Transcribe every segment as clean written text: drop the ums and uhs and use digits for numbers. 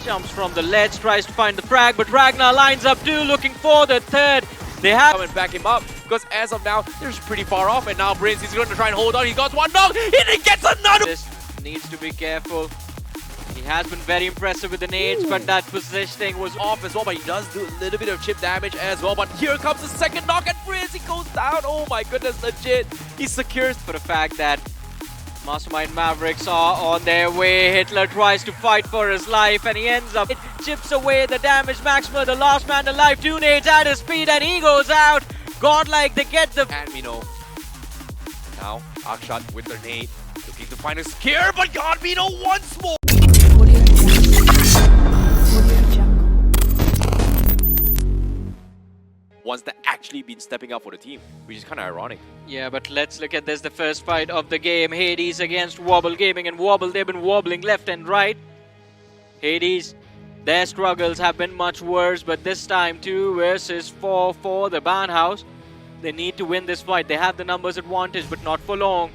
Jumps from the ledge, tries to find the frag, but Ragnar lines up too, looking for the third. They have and back him up because as of now, they're pretty far off. And now Prince is going to try and hold on. He got one knock and he gets another. This needs to be careful. He has been very impressive with the nades, but that positioning was Off as well, but he does do a little bit of chip damage as well. But here comes the second knock and Prince, he goes down. Oh my goodness, legit. He secures for the fact that Mastermind Mavericks are on their way. Hitler tries to fight for his life and he ends up, it chips away the damage. Maxima, the last man alive, 2 nades at his speed and he goes out. Godlike, they get the Admino. Now, Akshat with their nade, looking to find a scare, but Godmino once more. Ones that actually been stepping up for the team, which is kind of ironic. Yeah, but let's look at this, the first fight of the game. Hades against Wobble Gaming, and Wobble, they've been wobbling left and right. Hades, their struggles have been much worse, but this time 2 versus 4 for the Banhouse. They need to win this fight. They have the numbers advantage, but not for long.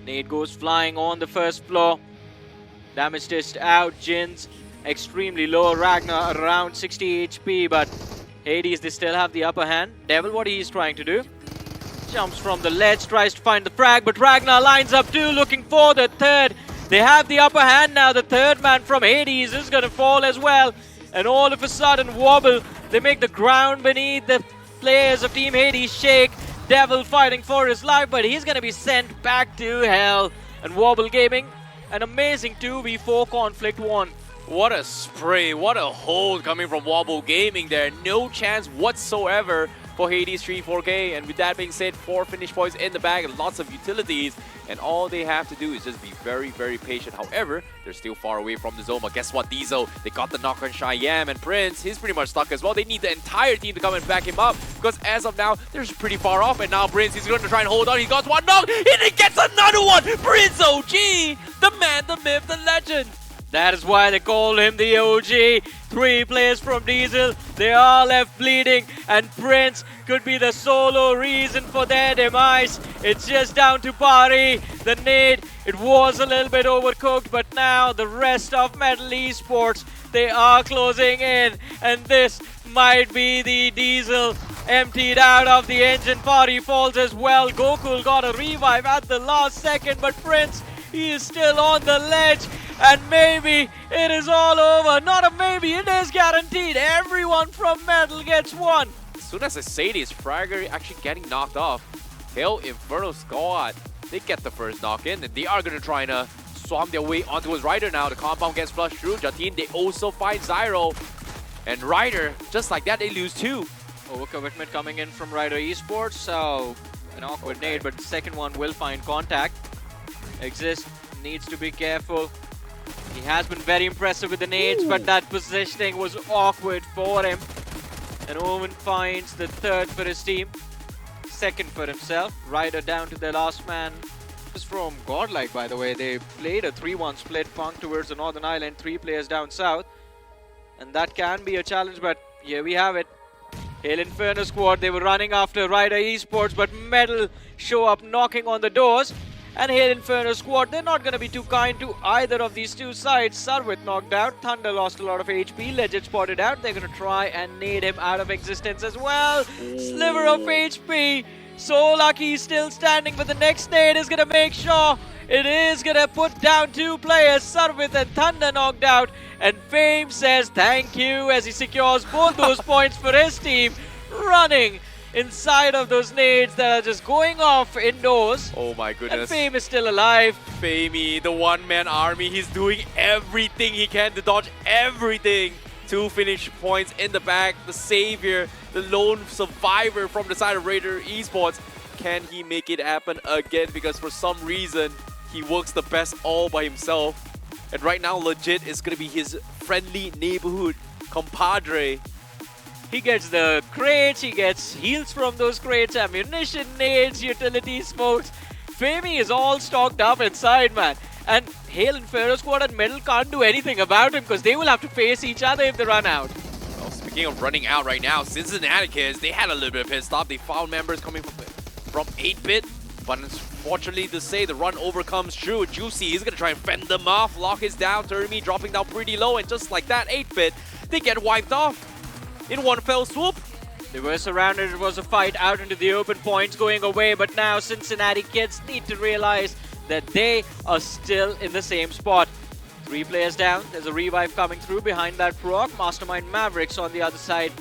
Nade goes flying on the first floor. Damage test out. Jin's extremely low. Ragnar around 60 HP, but Hades, they still have the upper hand. Devil, what he's trying to do? Jumps from the ledge, tries to find the frag, but Ragnar lines up too, looking for the third. They have the upper hand now. The third man from Hades is going to fall as well. And all of a sudden, Wobble, they make the ground beneath the players of Team Hades shake. Devil fighting for his life, but he's going to be sent back to hell. And Wobble Gaming, an amazing 2v4 conflict won. What a spray, what a hold coming from Wobble Gaming there. No chance whatsoever for Hades 3-4K. And with that being said, 4 finish points in the bag and lots of utilities. And all they have to do is just be very, very patient. However, they're still far away from the zone. But guess what, Diesel? They got the knock on Shyam and Prince. He's pretty much stuck as well. They need the entire team to come and back him up. Because as of now, they're pretty far off. And now Prince is going to try and hold on. He got one knock and he gets another one. Prince OG, the man, the myth, the legend. That is why they call him the OG. 3 players from Diesel, they are left bleeding, and Prince could be the solo reason for their demise. It's just down to Pari. The nade, it was a little bit overcooked, but now the rest of Metal Esports, they are closing in, and this might be the Diesel emptied out of the engine. Pari falls as well. Gokul got a revive at the last second, but Prince, he is still on the ledge. And maybe it is all over. Not a maybe, it is guaranteed. Everyone from Metal gets one. As soon as I say this, Fragger actually getting knocked off. Hell Inferno Squad, they get the first knock in, and they are going to try and swamp their way onto his Rider now. The compound gets flushed through. Jatin, they also find Zyro. And Rider, just like that, they lose 2. Overcommitment coming in from Rider Esports. So, an awkward nade, but the second one will find contact. Exist needs to be careful. He has been very impressive with the nades, but that positioning was awkward for him. And Owen finds the third for his team, second for himself. Ryder down to the last man. This is from Godlike, by the way. They played a 3-1 split, Punk towards the Northern Island, 3 players down south. And that can be a challenge, but here we have it. Hail Inferno squad, they were running after Ryder Esports, but Metal show up knocking on the doors. And Hail Inferno squad, they're not going to be too kind to either of these 2 sides. Sarvit knocked out, Thunder lost a lot of HP, Legend spotted out. They're going to try and nade him out of existence as well. Sliver of HP. So lucky, still standing, but the next nade is going to make sure it is going to put down 2 players. Sarvit and Thunder knocked out. And Fame says thank you as he secures both those points for his team. Running inside of those nades that are just going off indoors. Oh my goodness. And Fame is still alive. Famey, the one-man army, he's doing everything he can to dodge everything. 2 finish points in the bag. The savior, the lone survivor from the side of Raider Esports. Can he make it happen again? Because for some reason, he works the best all by himself. And right now, legit is going to be his friendly neighborhood compadre. He gets the crates, he gets heals from those crates, ammunition, nades, utility smokes. Famey is all stocked up inside, man. And Hail Inferno squad and Metal can't do anything about him because they will have to face each other if they run out. Well, speaking of running out right now, Cincinnati kids, they had a little bit of pit stop. They found members coming from 8-bit. But unfortunately to say, the run overcomes true. Juicy, he's gonna try and fend them off. Lock is down, Termi dropping down pretty low, and just like that, 8-bit, they get wiped off in one fell swoop. They were surrounded, it was a fight out into the open, points going away, but now Cincinnati Kids need to realize that they are still in the same spot. 3 players down, there's a revive coming through behind that proc. Mastermind Mavericks on the other side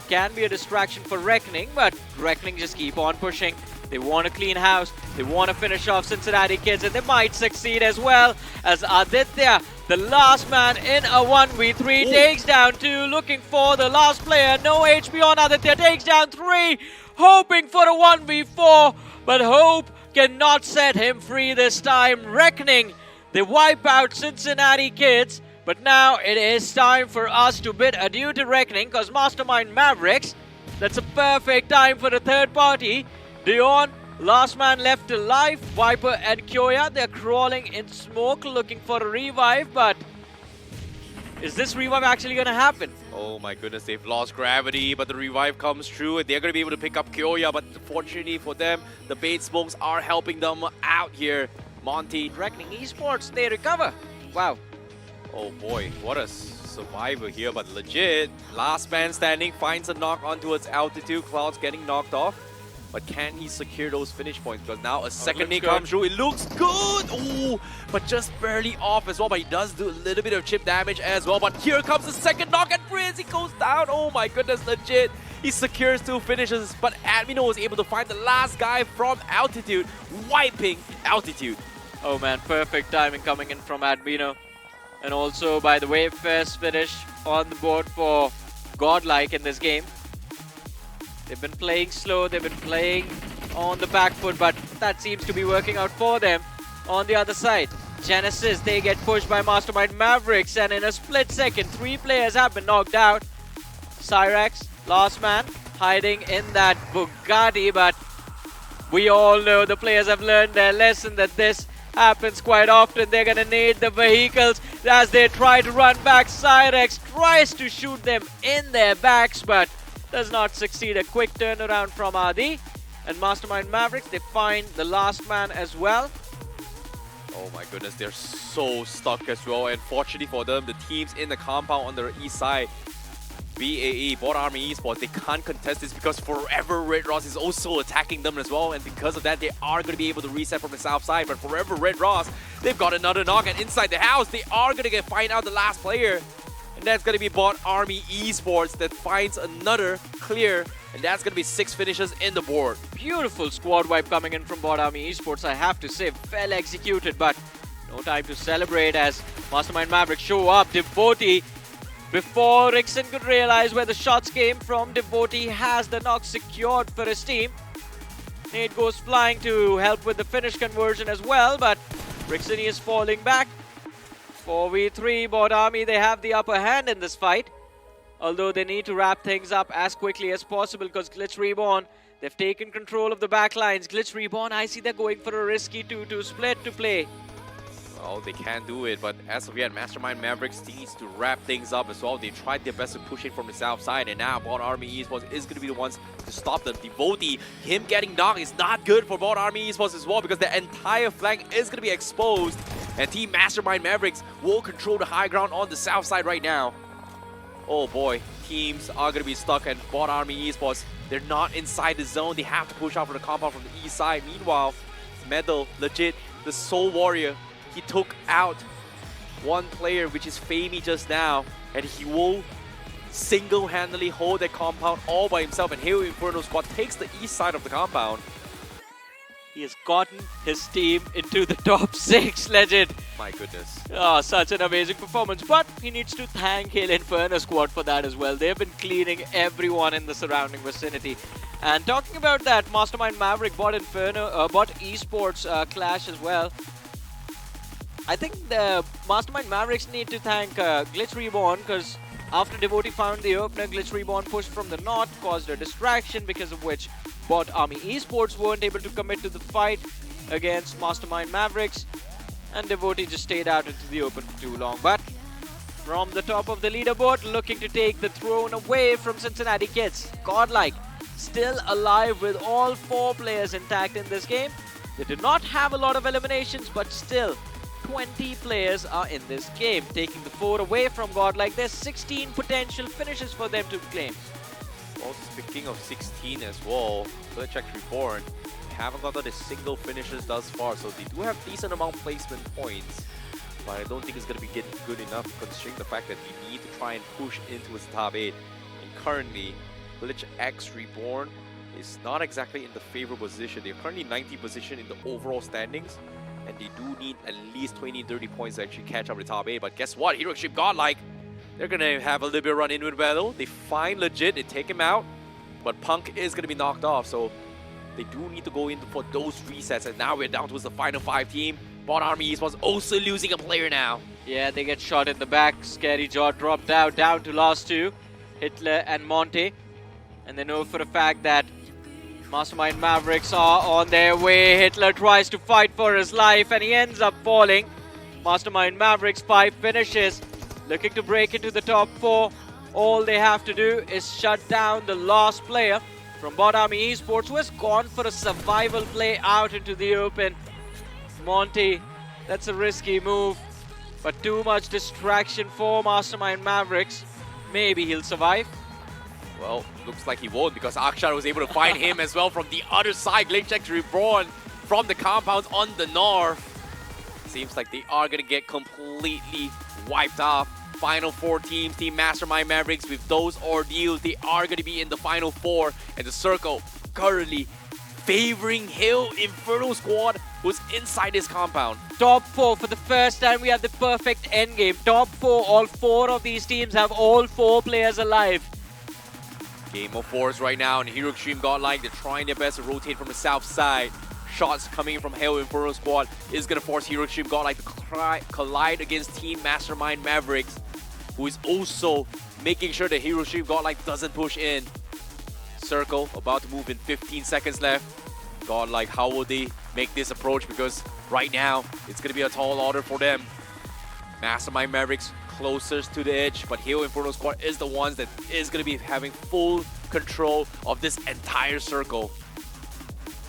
can be a distraction for Reckoning, but Reckoning just keep on pushing. They want to clean house, they want to finish off Cincinnati Kids, and they might succeed as well, as Aditya, the last man in a 1v3, takes down 2, looking for the last player. No HP on Aditya, takes down 3, hoping for a 1v4, but hope cannot set him free this time. Reckoning, they wipe out Cincinnati Kids, but now it is time for us to bid adieu to Reckoning, because Mastermind Mavericks, that's a perfect time for the third party. Dion, last man left alive. Viper and Kyoya, they're crawling in smoke looking for a revive, but is this revive actually going to happen? Oh my goodness, they've lost gravity, but the revive comes true, and they're going to be able to pick up Kyoya, but fortunately for them, the bait smokes are helping them out here. Monty. Reckoning Esports, they recover. Wow. Oh boy, what a survivor here, but legit. Last man standing finds a knock onto its altitude. Cloud's getting knocked off. But can he secure those finish points? Because now a second nade comes through. It looks good! Ooh, but just barely off as well. But he does do a little bit of chip damage as well. But here comes the second knock and Prince, he goes down. Oh my goodness, legit. He secures 2 finishes. But Admino was able to find the last guy from altitude, wiping altitude. Oh man, perfect timing coming in from Admino. And also, by the way, first finish on the board for Godlike in this game. They've been playing slow, they've been playing on the back foot, but that seems to be working out for them. On the other side, Genesis, they get pushed by Mastermind Mavericks, and in a split second, 3 players have been knocked out. Cyrax, last man, hiding in that Bugatti, but we all know the players have learned their lesson that this happens quite often. They're gonna need the vehicles as they try to run back. Cyrex tries to shoot them in their backs, but does not succeed. A quick turnaround from Adi. And Mastermind Mavericks, they find the last man as well. Oh my goodness, they're so stuck as well. And fortunately for them, the teams in the compound on the east side, BAE, Board Army Esports, they can't contest this because Forever Red Ross is also attacking them as well. And because of that, they are going to be able to reset from the south side. But Forever Red Ross, they've got another knock. And inside the house, they are going to find out the last player. And that's going to be Bot Army Esports that finds another clear. And that's going to be 6 finishes in the board. Beautiful squad wipe coming in from Bot Army Esports, I have to say. Well executed, but no time to celebrate as Mastermind Mavericks show up. Devotee, before Rickson could realize where the shots came from, Devotee has the knock secured for his team. Nate goes flying to help with the finish conversion as well, but Rickson is falling back. 4v3, Bot Army, they have the upper hand in this fight. Although they need to wrap things up as quickly as possible because Glitch Reborn, they've taken control of the backlines. Glitch Reborn, I see they're going for a risky 2-2 split to play. Well, they can do it, but as of yet, Mastermind Mavericks needs to wrap things up as well. They tried their best to push it from the south side, and now Bot Army Esports is going to be the ones to stop them. Devotee, him getting knocked is not good for Bot Army Esports as well because the entire flank is going to be exposed. And Team Mastermind Mavericks will control the high ground on the south side right now. Oh boy, teams are going to be stuck, and Bot Army Esports, they're not inside the zone. They have to push out from the compound from the east side. Meanwhile, Medal, legit, the Soul Warrior, he took out one player, which is Famey just now, and he will single-handedly hold that compound all by himself. And Halo Inferno Squad takes the east side of the compound. He has gotten his team into the top 6, legend. My goodness. Oh, such an amazing performance. But he needs to thank Halo Inferno Squad for that as well. They've been cleaning everyone in the surrounding vicinity. And talking about that, Mastermind Maverick, Bot Esports clash as well. I think the Mastermind Mavericks need to thank Glitch Reborn because after Devotee found the opener, Glitch Reborn pushed from the north, caused a distraction because of which Bot Army Esports weren't able to commit to the fight against Mastermind Mavericks, and Devotee just stayed out into the open for too long. But from the top of the leaderboard, looking to take the throne away from Cincinnati Kids, Godlike still alive with all 4 players intact in this game. They did not have a lot of eliminations, but still, 20 players are in this game. Taking the 4 away from Godlike, there's 16 potential finishes for them to claim. Well, speaking of 16 as well, Glitch X Reborn haven't gotten a single finishes thus far, so they do have decent amount of placement points. But I don't think it's going to be getting good enough considering the fact that they need to try and push into its top 8. And currently, Glitch X Reborn is not exactly in the favorable position. They're currently 90th position in the overall standings, and they do need at least 20-30 points to actually catch up with the top 8. But guess what? Hero Ship Godlike, they're going to have a little bit of run in with battle. They find Legit, they take him out, but Punk is going to be knocked off, so they do need to go in for those resets. And now we're down towards the final 5 team. Bot Army Esports also losing a player now. Yeah, they get shot in the back. Scary Jaw dropped down to last 2, Hitler and Monte. And they know for a fact that Mastermind Mavericks are on their way. Hitler tries to fight for his life and he ends up falling. Mastermind Mavericks 5 finishes, looking to break into the top 4. All they have to do is shut down the last player from Bot Army Esports, who has gone for a survival play out into the open. Monty, that's a risky move, but too much distraction for Mastermind Mavericks. Maybe he'll survive. Well, looks like he won't, because Akshar was able to find him as well from the other side. Glitch X Reborn from the compounds on the north. Seems like they are going to get completely wiped off. Final 4 teams, Team Mastermind Mavericks, with those ordeals, they are going to be in the final 4. And the circle currently favoring Hill Inferno squad, who's inside this compound. Top 4 for the first time. We have the perfect endgame. Top 4, all 4 of these teams have all 4 players alive. Game of 4s right now, and Hero Extreme Godlike, they're trying their best to rotate from the south side. Shots coming in from Hell Inferno squad is going to force Hero Extreme Godlike to collide against Team Mastermind Mavericks, who is also making sure that Hero Extreme Godlike doesn't push in. Circle about to move in 15 seconds left. Godlike, how will they make this approach? Because right now, it's going to be a tall order for them. Mastermind Mavericks closest to the edge, but Hero Inferno squad is the ones that is going to be having full control of this entire circle.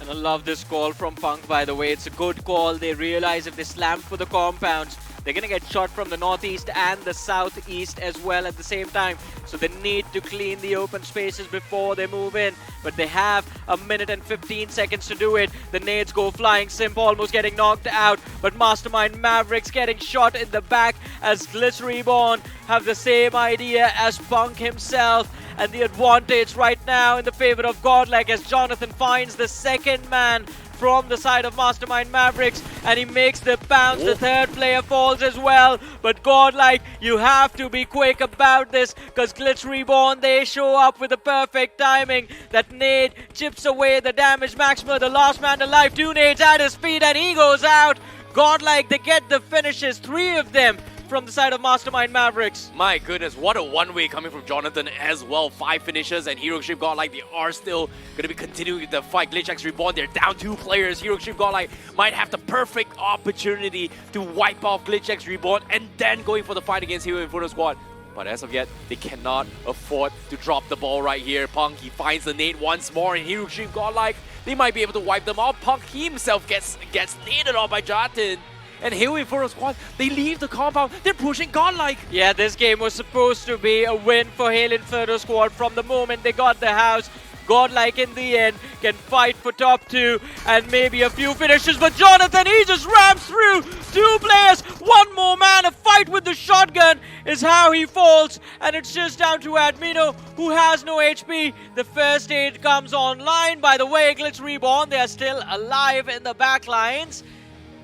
And I love this call from Punk, by the way. It's a good call. They realize if they slam for the compounds, they're going to get shot from the northeast and the southeast as well at the same time. So they need to clean the open spaces before they move in. But they have a minute and 15 seconds to do it. The nades go flying. Simp almost getting knocked out. But Mastermind Mavericks getting shot in the back as Glitch Reborn have the same idea as Punk himself. And the advantage right now in the favor of Godlike as Jonathan finds the second man from the side of Mastermind Mavericks, and he makes the bounce. The third player falls as well, but Godlike, you have to be quick about this, because Glitch Reborn, they show up with the perfect timing. That nade chips away the damage. Maxima, the last man alive, 2 nades at his feet, and he goes out. Godlike, they get the finishes, 3 of them from the side of Mastermind Mavericks. My goodness, what a one-way coming from Jonathan as well. 5 finishes, and Hero Extreme Godlike, they are still going to be continuing the fight. Glitch X Reborn, they're down 2 players. Hero Extreme Godlike might have the perfect opportunity to wipe off Glitch X Reborn and then going for the fight against Hero Inferno squad. But as of yet, they cannot afford to drop the ball right here. Punk, he finds the nade once more, and Hero Extreme Godlike, they might be able to wipe them off. Punk himself gets naded off by Jonathan. And Hero Inferno squad, they leave the compound. They're pushing Godlike. Yeah, this game was supposed to be a win for Hail Inferno squad from the moment they got the house. Godlike in the end can fight for top 2 and maybe a few finishes, but Jonathan, he just ramps through 2 players, 1 more man. A fight with the shotgun is how he falls, and it's just down to Admino, who has no HP. The first aid comes online. By the way, Glitch Reborn, they are still alive in the back lines.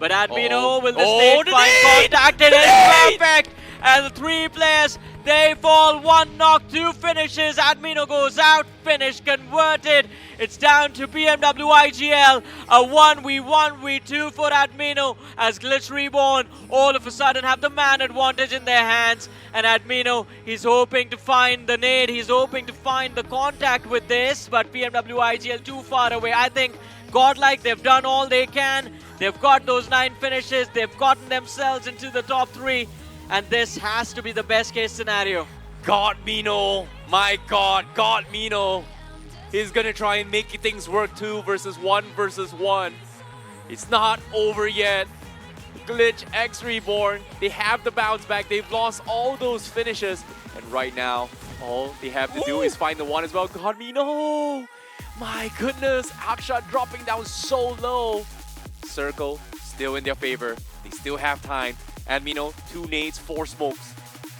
But Admino, will this nade find contact? It is perfect! And the 3 players, they fall. 1 knock, 2 finishes. Admino goes out, finish converted. It's down to BMW IGL. A 1v1v2 for Admino as Glitch Reborn all of a sudden have the man advantage in their hands. And Admino, he's hoping to find the nade. He's hoping to find the contact with this. But BMW IGL too far away. I think Godlike, they've done all they can. They've got those 9 finishes. They've gotten themselves into the top 3. And this has to be the best case scenario. Godmino, my God, Godmino. He's going to try and make things work 2 versus 1 versus 1. It's not over yet. Glitch X Reborn, they have the bounce back. They've lost all those finishes. And right now, all they have to do is find the one as well. Godmino! My goodness, Akshat dropping down so low. Circle still in their favor. They still have time. Admino, 2 nades, 4 smokes.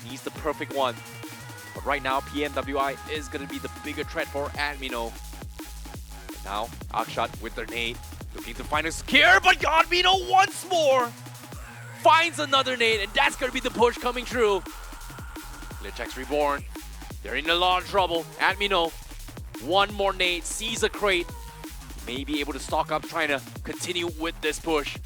Needs the perfect one. But right now, PMWI is going to be the bigger threat for Admino. And now, Akshat with their nade. Looking to find a scare, but Godmino once more finds another nade, and that's going to be the push coming through. Glitch X Reborn. They're in a lot of trouble. Admino, one more nade, sees a crate. May be able to stock up, trying to continue with this push.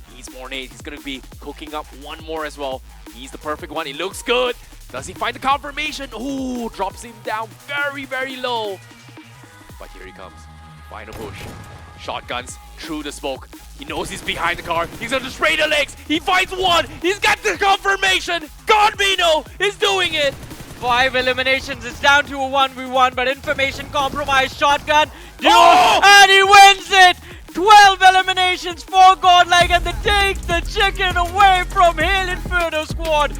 He needs more nades. He's going to be cooking up one more as well. He needs the perfect one. It looks good. Does he find the confirmation? Ooh, drops him down very, very low. But here he comes. Final push. Shotguns through the smoke. He knows he's behind the car. He's going to spray the legs. He finds one. He's got the confirmation. Godmino is doing it. 5 eliminations. It's down to a 1v1, but information compromise. Shotgun. Oh! And he wins it. 12 eliminations for Godlike, and they take the chicken away from Hail Inferno squad.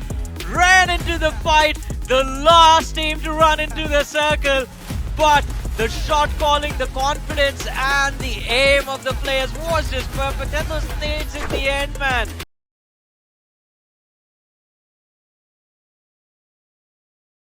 Ran into the fight. The last team to run into the circle. But the shot calling, the confidence, and the aim of the players was just perfect. And those nades in the end, man.